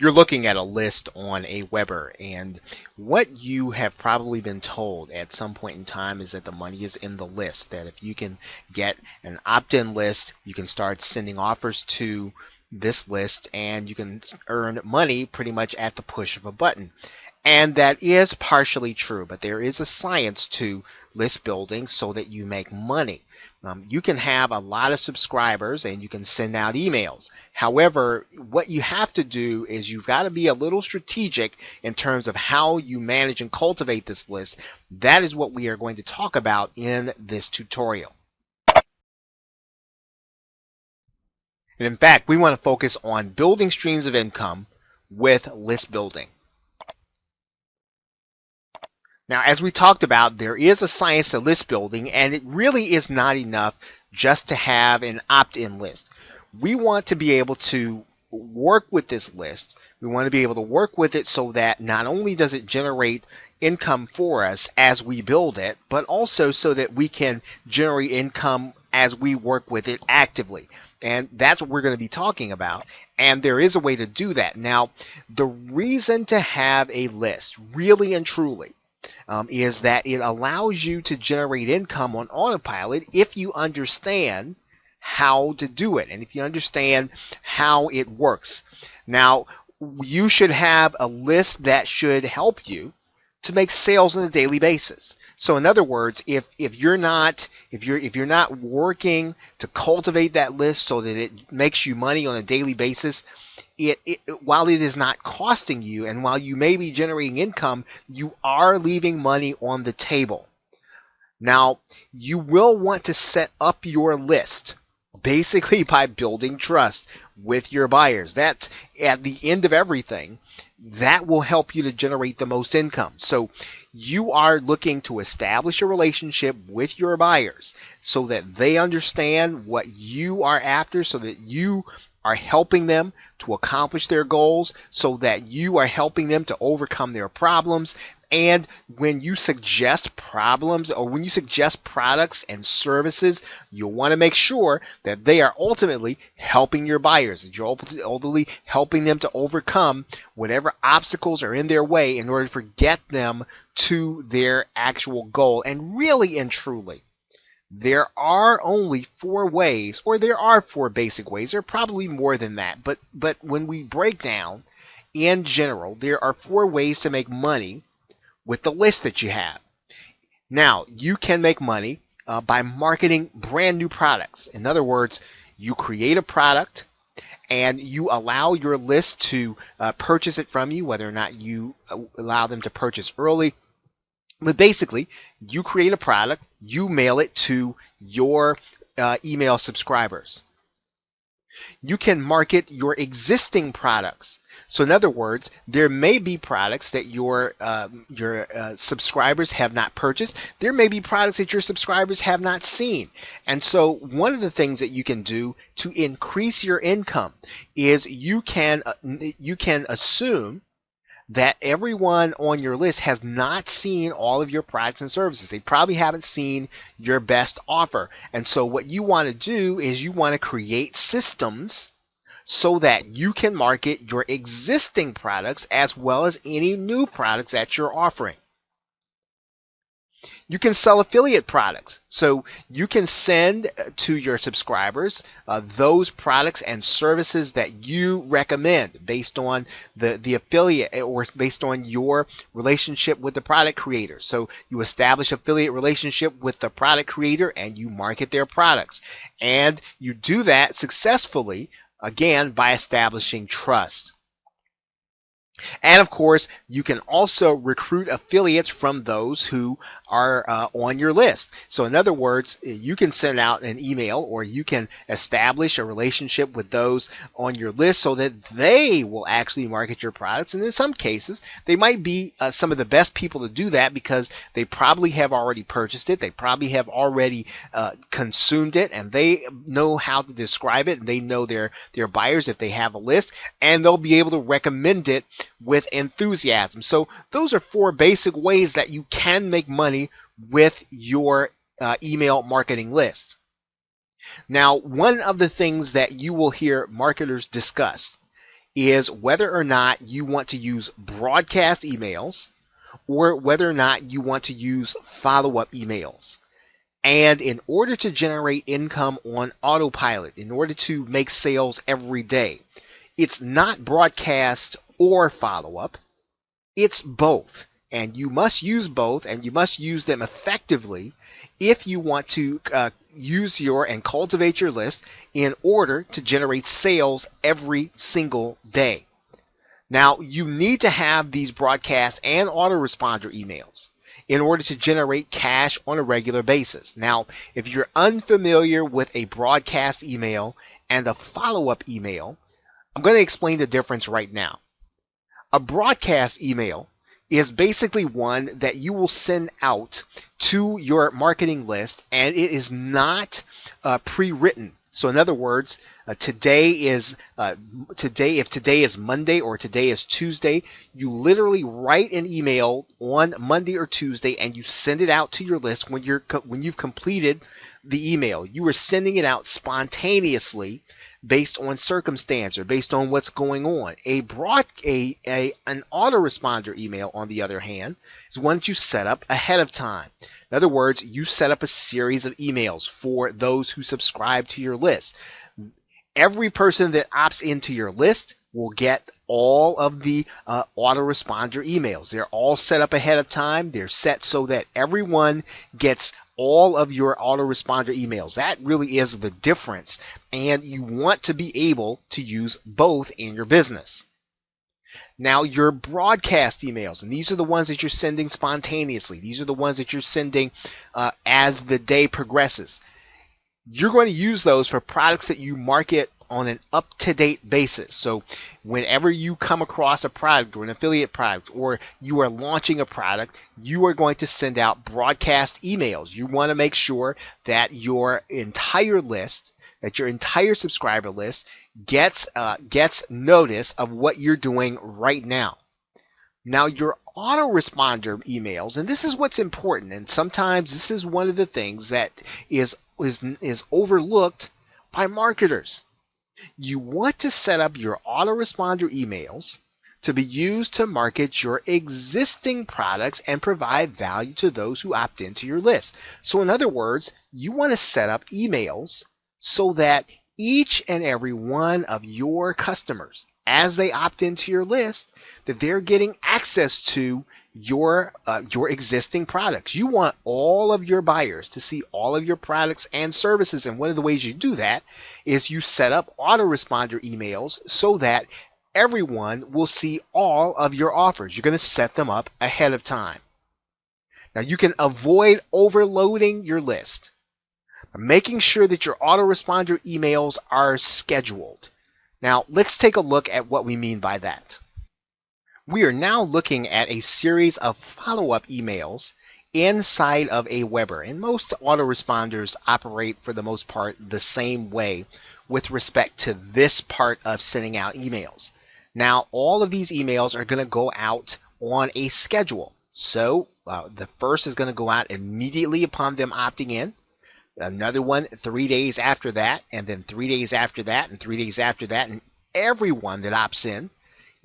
You're looking at a list on a Weber, and what you have probably been told at some point in time is that the money is in the list, that if you can get an opt-in list, you can start sending offers to this list and you can earn money pretty much at the push of a button. And that is partially true, but there is a science to list building so that you make money. You can have a lot of subscribers and you can send out emails. However, what you have to do is you've got to be a little strategic in terms of how you manage and cultivate this list. That is what we are going to talk about in this tutorial. And in fact, we want to focus on building streams of income with list building. Now, as we talked about, there is a science to list building, and it really is not enough just to have an opt-in list. We want to be able to work with this list. We want to be able to work with it so that not only does it generate income for us as we build it, but also so that we can generate income as we work with it actively. And that's what we're going to be talking about. And there is a way to do that. Now, the reason to have a list, really and truly, is that it allows you to generate income on autopilot if you understand how to do it and if you understand how it works. Now, you should have a list that should help you to make sales on a daily basis. So in other words, if you're not working to cultivate that list so that it makes you money on a daily basis, while it is not costing you and while you may be generating income, you are leaving money on the table. Now, you will want to set up your list basically by building trust with your buyers. That's at the end of everything. That will help you to generate the most income. So you are looking to establish a relationship with your buyers so that they understand what you are after, so that you are helping them to accomplish their goals, so that you are helping them to overcome their problems. And when you suggest problems or when you suggest products and services, you'll want to make sure that they are ultimately helping your buyers, that you're ultimately helping them to overcome whatever obstacles are in their way in order to get them to their actual goal. And really and truly, there are only 4 ways, or there are 4 basic ways. There are probably more than that. But when we break down, in general, there are 4 ways to make money with the list that you have. Now, you can make money by marketing brand new products. In other words, you create a product and you allow your list to purchase it from you, whether or not you allow them to purchase early. But basically, you create a product, you mail it to your email subscribers. You can market your existing products. So in other words, there may be products that your subscribers have not purchased. There may be products that your subscribers have not seen. And so one of the things that you can do to increase your income is you can assume that everyone on your list has not seen all of your products and services. They probably haven't seen your best offer. And so what you want to do is you want to create systems so that you can market your existing products as well as any new products that you're offering. You can sell affiliate products. So you can send to your subscribers those products and services that you recommend based on the affiliate or based on your relationship with the product creator. So you establish affiliate relationship with the product creator and you market their products. And you do that successfully, again, by establishing trust. And of course, you can also recruit affiliates from those who are on your list. So in other words, you can send out an email or you can establish a relationship with those on your list so that they will actually market your products. And in some cases, they might be some of the best people to do that because they probably have already purchased it. They probably have already consumed it and they know how to describe it. And they know their buyers if they have a list, and they'll be able to recommend it with enthusiasm. So those are 4 basic ways that you can make money with your email marketing list. Now, one of the things that you will hear marketers discuss is whether or not you want to use broadcast emails or whether or not you want to use follow-up emails. And in order to generate income on autopilot, in order to make sales every day, it's not broadcast or follow-up, it's both. And you must use both, and you must use them effectively if you want to use and cultivate your list in order to generate sales every single day. Now, you need to have these broadcast and autoresponder emails in order to generate cash on a regular basis. Now, if you're unfamiliar with a broadcast email and a follow-up email, I'm going to explain the difference right now. A broadcast email is basically one that you will send out to your marketing list, and it is not pre-written. So in other words, if today is Monday or today is Tuesday, you literally write an email on Monday or Tuesday and you send it out to your list when you've completed the email. You are sending it out spontaneously based on circumstance or based on what's going on. An autoresponder email, on the other hand, is one that you set up ahead of time. In other words, you set up a series of emails for those who subscribe to your list. Every person that opts into your list will get all of the autoresponder emails. They're all set up ahead of time. They're set so that everyone gets all of your autoresponder emails. That really is the difference, and you want to be able to use both in your business. Now, your broadcast emails, and these are the ones that you're sending spontaneously. These are the ones that you're sending as the day progresses. You're going to use those for products that you market on an up-to-date basis. So whenever you come across a product or an affiliate product, or you are launching a product, you are going to send out broadcast emails. You want to make sure that your entire list, that your entire subscriber list gets notice of what you're doing right now. Now, your autoresponder emails, and this is what's important, and sometimes this is one of the things that is overlooked by marketers. You want to set up your autoresponder emails to be used to market your existing products and provide value to those who opt into your list. So in other words, you want to set up emails so that each and every one of your customers, as they opt into your list, that they're getting access to your existing products. You want all of your buyers to see all of your products and services, and one of the ways you do that is you set up autoresponder emails so that everyone will see all of your offers. You're going to set them up ahead of time. Now, you can avoid overloading your list by making sure that your autoresponder emails are scheduled. Now, let's take a look at what we mean by that. We are now looking at a series of follow-up emails inside of a Weber, and most autoresponders operate for the most part the same way with respect to this part of sending out emails. Now, all of these emails are going to go out on a schedule. So the first is going to go out immediately upon them opting in. Another one 3 days after that, and then 3 days after that, and 3 days after that, and everyone that opts in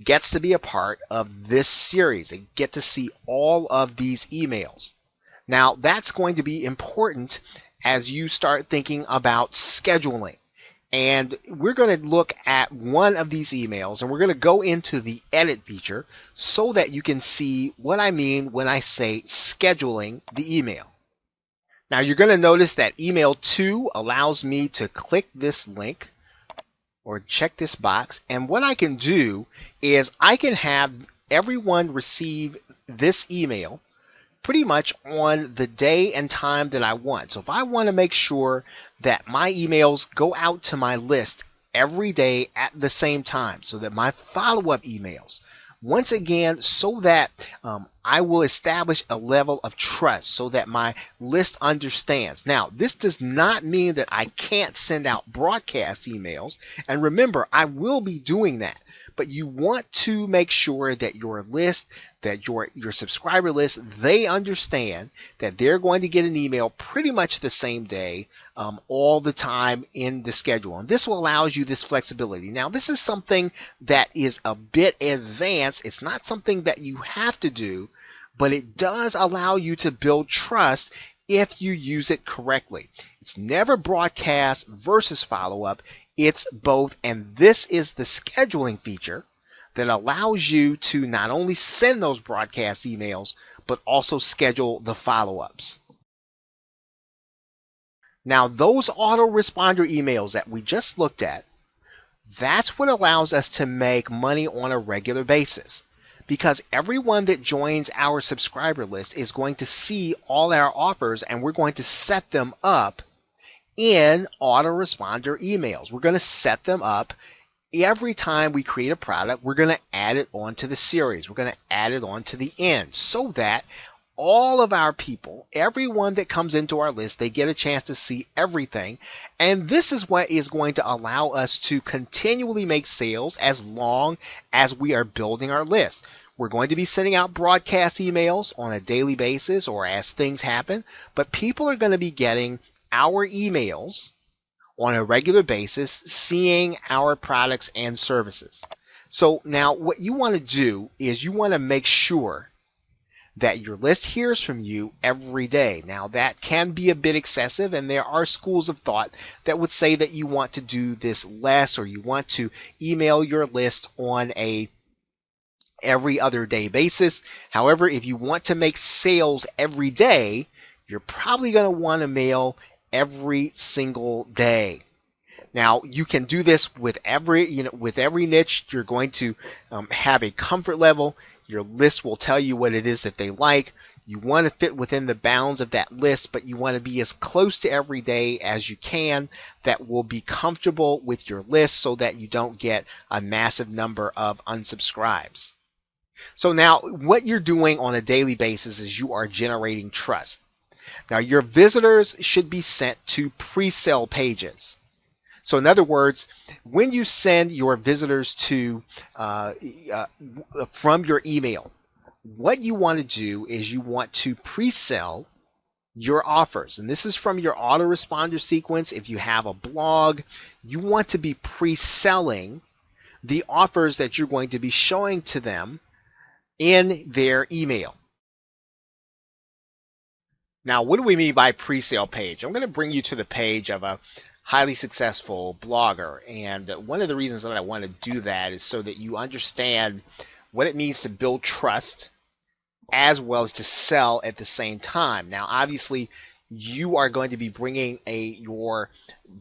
gets to be a part of this series. They get to see all of these emails. Now, that's going to be important as you start thinking about scheduling. And we're going to look at one of these emails, and we're going to go into the edit feature so that you can see what I mean when I say scheduling the email. Now, you're going to notice that email 2 allows me to click this link or check this box, and what I can do is I can have everyone receive this email pretty much on the day and time that I want. So if I want to make sure that my emails go out to my list every day at the same time, so that my follow-up emails, once again, so that I will establish a level of trust so that my list understands. Now, this does not mean that I can't send out broadcast emails. And remember, I will be doing that. but you want to make sure that your list, that your subscriber list, they understand that they're going to get an email pretty much the same day, all the time in the schedule. And this will allow you this flexibility. Now, this is something that is a bit advanced. It's not something that you have to do, but it does allow you to build trust if you use it correctly. It's never broadcast versus follow-up. It's both, and this is the scheduling feature that allows you to not only send those broadcast emails, but also schedule the follow-ups. Now, those autoresponder emails that we just looked at, that's what allows us to make money on a regular basis. Because everyone that joins our subscriber list is going to see all our offers, and we're going to set them up in autoresponder emails. We're going to set them up every time we create a product. We're going to add it onto the series. We're going to add it onto the end so that all of our people, everyone that comes into our list, they get a chance to see everything. And this is what is going to allow us to continually make sales as long as we are building our list. We're going to be sending out broadcast emails on a daily basis or as things happen, but people are going to be getting our emails on a regular basis, seeing our products and services. So now what you want to do is you want to make sure that your list hears from you every day. Now that can be a bit excessive, and there are schools of thought that would say that you want to do this less, or you want to email your list on a every other day basis. However, if you want to make sales every day, you're probably going to want to mail every single day. Now, you can do this with every niche. You're going to have a comfort level. Your list will tell you what it is that they like. You want to fit within the bounds of that list, but you want to be as close to every day as you can that will be comfortable with your list so that you don't get a massive number of unsubscribes. So now what you're doing on a daily basis is you are generating trust. Now, your visitors should be sent to pre-sale pages. So in other words, when you send your visitors to from your email, what you want to do is you want to pre-sell your offers. And this is from your autoresponder sequence. If you have a blog, you want to be pre-selling the offers that you're going to be showing to them in their email. Now, what do we mean by pre-sale page? I'm going to bring you to the page of a highly successful blogger, and one of the reasons that I want to do that is so that you understand what it means to build trust as well as to sell at the same time. Now, obviously, you are going to be bringing your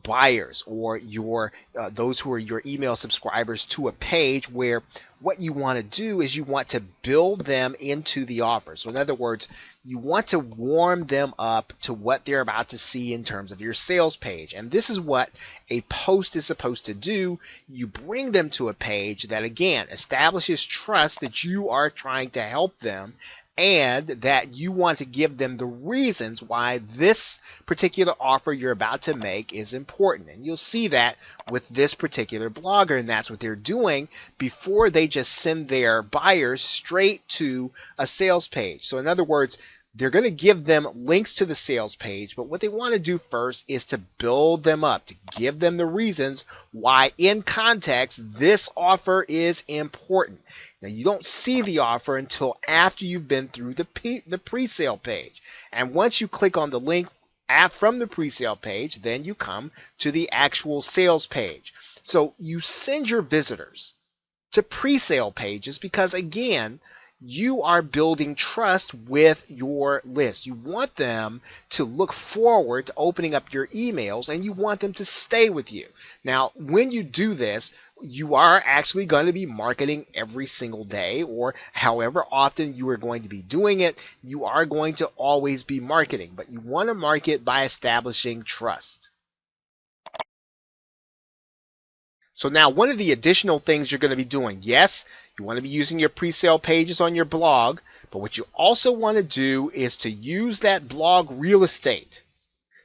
buyers or your those who are your email subscribers to a page where what you want to do is you want to build them into the offer. So in other words, you want to warm them up to what they're about to see in terms of your sales page. And this is what a post is supposed to do. You bring them to a page that, again, establishes trust that you are trying to help them and that you want to give them the reasons why this particular offer you're about to make is important. And you'll see that with this particular blogger, and that's what they're doing before they just send their buyers straight to a sales page. So in other words, they're going to give them links to the sales page, but what they want to do first is to build them up, to give them the reasons why in context this offer is important. Now, you don't see the offer until after you've been through the pre-sale page. And once you click on the link from the pre-sale page, then you come to the actual sales page. So you send your visitors to pre-sale pages because, again, you are building trust with your list. You want them to look forward to opening up your emails, and you want them to stay with you. Now, when you do this, you are actually going to be marketing every single day, or however often you are going to be doing it. You are going to always be marketing, but you want to market by establishing trust. So now, one of the additional things you're going to be doing, yes, you want to be using your pre-sale pages on your blog, but what you also want to do is to use that blog real estate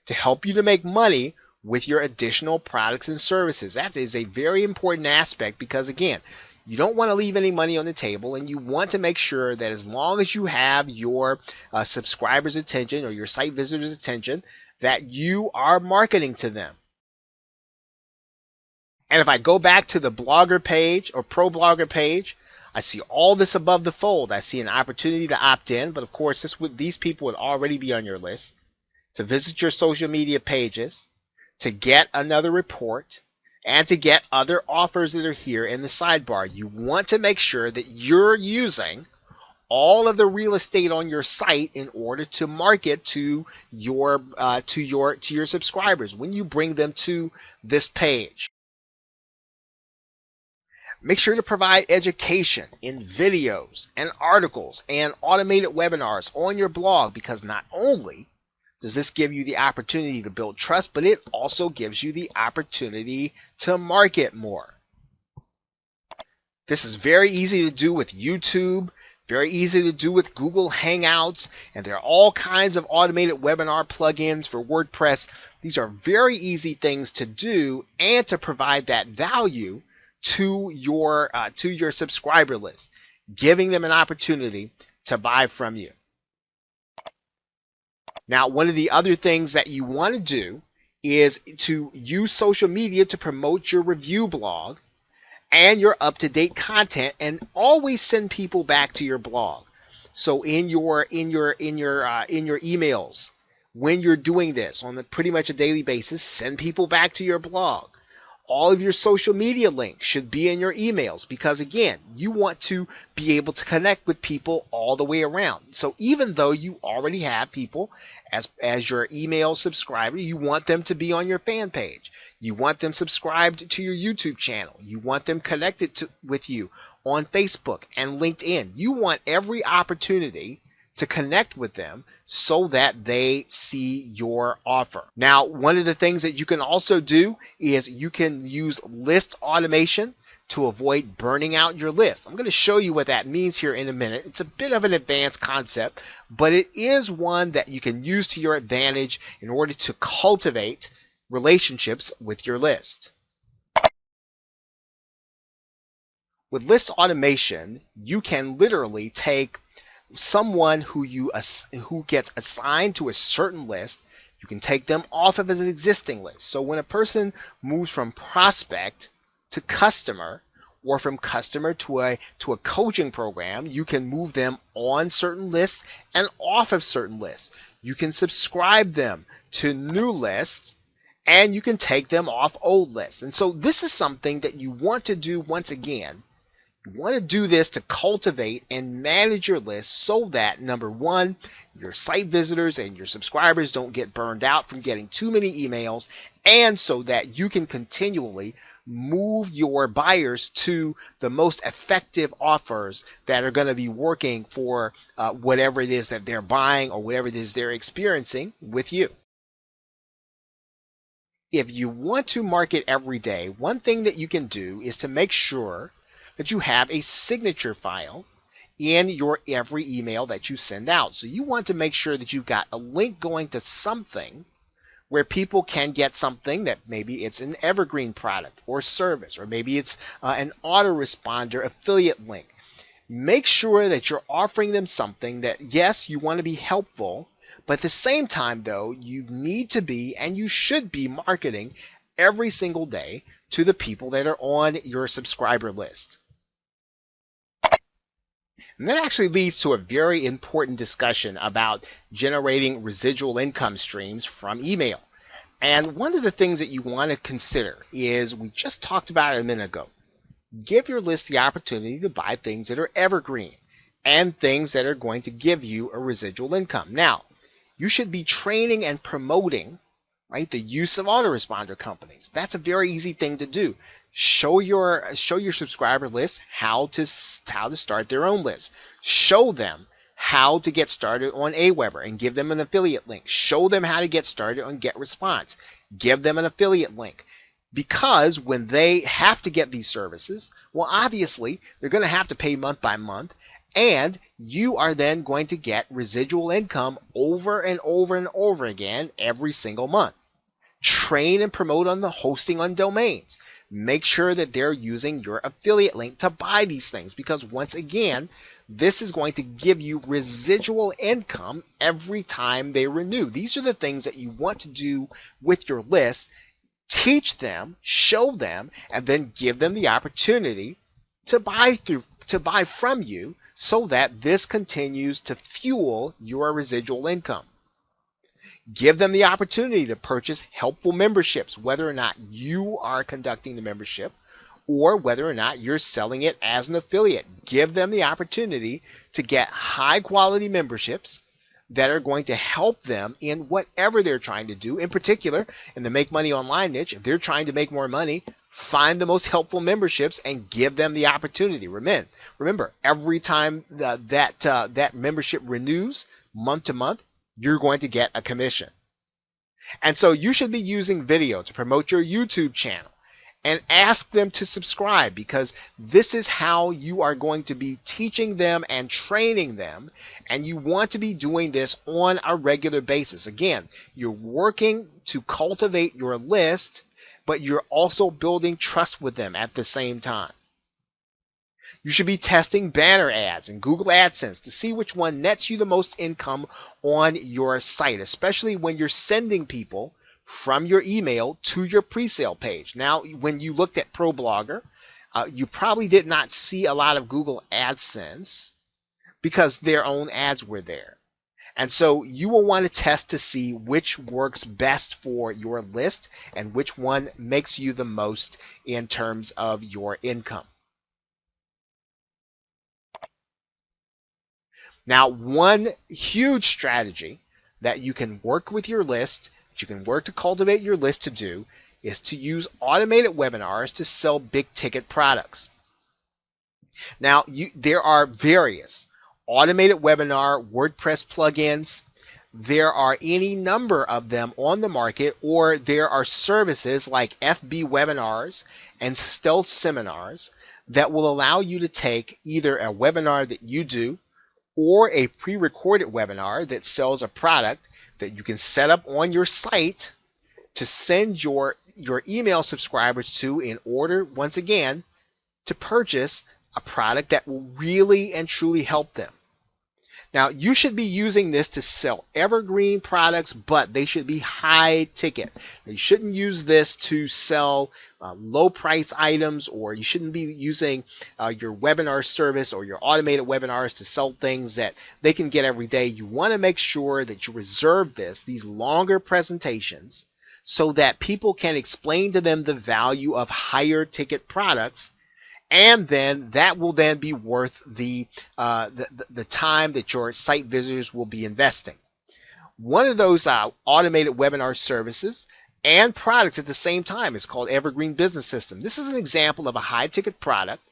to help you to make money with your additional products and services. That is a very important aspect because, again, You don't want to leave any money on the table, and you want to make sure that as long as you have your subscribers' attention or your site visitors' attention, that you are marketing to them. And if I go back to the blogger page or pro blogger page, I see all this above the fold. I see an opportunity to opt in, but of course these people would already be on your list, to visit your social media pages, to get another report, and to get other offers that are here in the sidebar. You want to make sure that you're using all of the real estate on your site in order to market to your subscribers when you bring them to this page. Make sure to provide education in videos and articles and automated webinars on your blog, because not only does this give you the opportunity to build trust, but it also gives you the opportunity to market more. This is very easy to do with YouTube, very easy to do with Google Hangouts, and there are all kinds of automated webinar plugins for WordPress. These are very easy things to do and to provide that value to your subscriber list, giving them an opportunity to buy from you. Now, one of the other things that you want to do is to use social media to promote your review blog and your up-to-date content, and always send people back to your blog. So in your emails, when you're doing this on pretty much a daily basis, send people back to your blog. All of your social media links should be in your emails, because again, you want to be able to connect with people all the way around. So even though you already have people as your email subscriber, you want them to be on your fan page. You want them subscribed to your YouTube channel. You want them connected with you on Facebook and LinkedIn. You want every opportunity to connect with them so that they see your offer. Now, one of the things that you can also do is you can use list automation to avoid burning out your list. I'm going to show you what that means here in a minute. It's a bit of an advanced concept, but it is one that you can use to your advantage in order to cultivate relationships with your list. With list automation, you can literally take someone who gets assigned to a certain list. You can take them off of an existing list. So when a person moves from prospect to customer, or from customer to a coaching program, you can move them on certain lists and off of certain lists. You can subscribe them to new lists, and you can take them off old lists. And so this is something that you want to do. Once again, you want to do this to cultivate and manage your list so that, number one, your site visitors and your subscribers don't get burned out from getting too many emails, and so that you can continually move your buyers to the most effective offers that are going to be working for whatever it is that they're buying or whatever it is they're experiencing with you. If you want to market every day, one thing that you can do is to make sure that you have a signature file in your every email that you send out. So you want to make sure that you've got a link going to something where people can get something that maybe it's an evergreen product or service, or maybe it's an autoresponder affiliate link. Make sure that you're offering them something that, yes, you want to be helpful, but at the same time, though, you need to be and you should be marketing every single day to the people that are on your subscriber list. And that actually leads to a very important discussion about generating residual income streams from email. And one of the things that you want to consider is, we just talked about it a minute ago, give your list the opportunity to buy things that are evergreen and things that are going to give you a residual income. Now, you should be training and promoting, right, the use of autoresponder companies. That's a very easy thing to do. Show your subscriber list how to start their own list. Show them how to get started on Aweber and give them an affiliate link. Show them how to get started on GetResponse. Give them an affiliate link. Because when they have to get these services, well, obviously, they're going to have to pay month by month, and you are then going to get residual income over and over and over again every single month. Train and promote on the hosting on domains. make sure that they're using your affiliate link to buy these things, because once again, this is going to give you residual income every time they renew. These are the things that you want to do with your list. Teach them, show them, and then give them the opportunity to buy from you, so that this continues to fuel your residual income. Give them the opportunity to purchase helpful memberships, whether or not you are conducting the membership or whether or not you're selling it as an affiliate. Give them the opportunity to get high quality memberships that are going to help them in whatever they're trying to do. In particular, in the Make Money Online niche, if they're trying to make more money, find the most helpful memberships and give them the opportunity. Remember, every time that membership renews month to month, you're going to get a commission. And so you should be using video to promote your YouTube channel, and ask them to subscribe, because this is how you are going to be teaching them and training them, and you want to be doing this on a regular basis. Again, you're working to cultivate your list, but you're also building trust with them at the same time. You should be testing banner ads and Google AdSense to see which one nets you the most income on your site, especially when you're sending people from your email to your pre-sale page. Now, when you looked at ProBlogger, you probably did not see a lot of Google AdSense because their own ads were there. And so you will want to test to see which works best for your list and which one makes you the most in terms of your income. Now, one huge strategy that you can work with your list, that you can work to cultivate your list to do, is to use automated webinars to sell big ticket products. Now, there are various automated webinar WordPress plugins. There are any number of them on the market, or there are services like FB Webinars and Stealth Seminars that will allow you to take either a webinar that you do or a pre-recorded webinar that sells a product that you can set up on your site to send your email subscribers to, in order, once again, to purchase a product that will really and truly help them. Now, you should be using this to sell evergreen products, but they should be high ticket. You shouldn't use this to sell low price items, or you shouldn't be using your webinar service or your automated webinars to sell things that they can get every day. You want to make sure that you reserve these longer presentations, so that people can explain to them the value of higher ticket products, and then that will then be worth the time that your site visitors will be investing. One of those automated webinar services and products at the same time is called Evergreen Business System. This is an example of a high ticket product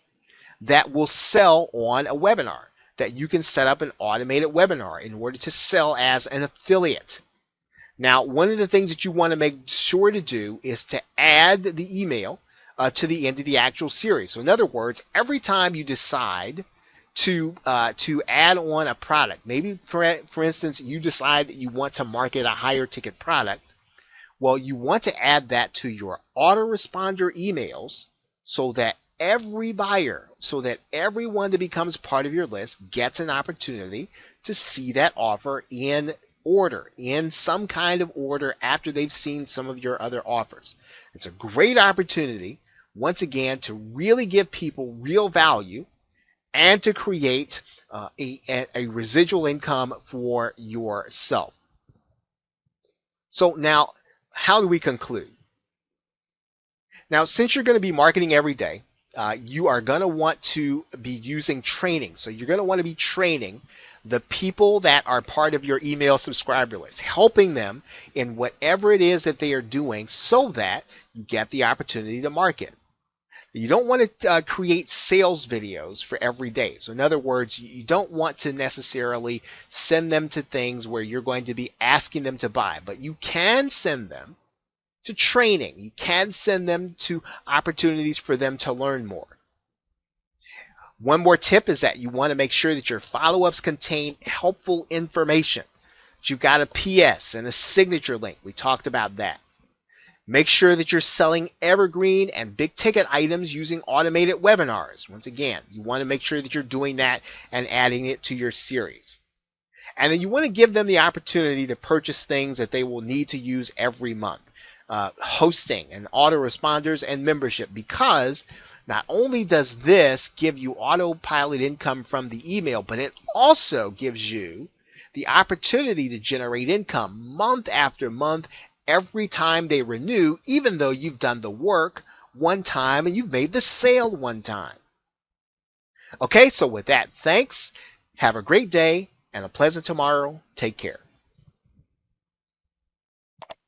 that will sell on a webinar, that you can set up an automated webinar in order to sell as an affiliate. Now, one of the things that you want to make sure to do is to add the email to the end of the actual series. So in other words, every time you decide to add on a product, maybe for instance, you decide that you want to market a higher ticket product, well, you want to add that to your autoresponder emails, so that every buyer, so that everyone that becomes part of your list gets an opportunity to see that offer in some kind of order after they've seen some of your other offers. It's a great opportunity, once again, to really give people real value and to create a residual income for yourself. So now, how do we conclude? Now, since you're going to be marketing every day, you are going to want to be using training. So you're going to want to be training the people that are part of your email subscriber list, helping them in whatever it is that they are doing, so that you get the opportunity to market. You don't want to create sales videos for every day. So in other words, you don't want to necessarily send them to things where you're going to be asking them to buy, but you can send them to training. You can send them to opportunities for them to learn more. One more tip is that you want to make sure that your follow-ups contain helpful information. That you've got a PS and a signature link. We talked about that. Make sure that you're selling evergreen and big ticket items using automated webinars. Once again, you want to make sure that you're doing that and adding it to your series. And then you want to give them the opportunity to purchase things that they will need to use every month. Hosting and autoresponders and membership, because not only does this give you autopilot income from the email, but it also gives you the opportunity to generate income month after month every time they renew, even though you've done the work one time and you've made the sale one time. Okay, so with that, thanks. Have a great day and a pleasant tomorrow. Take care.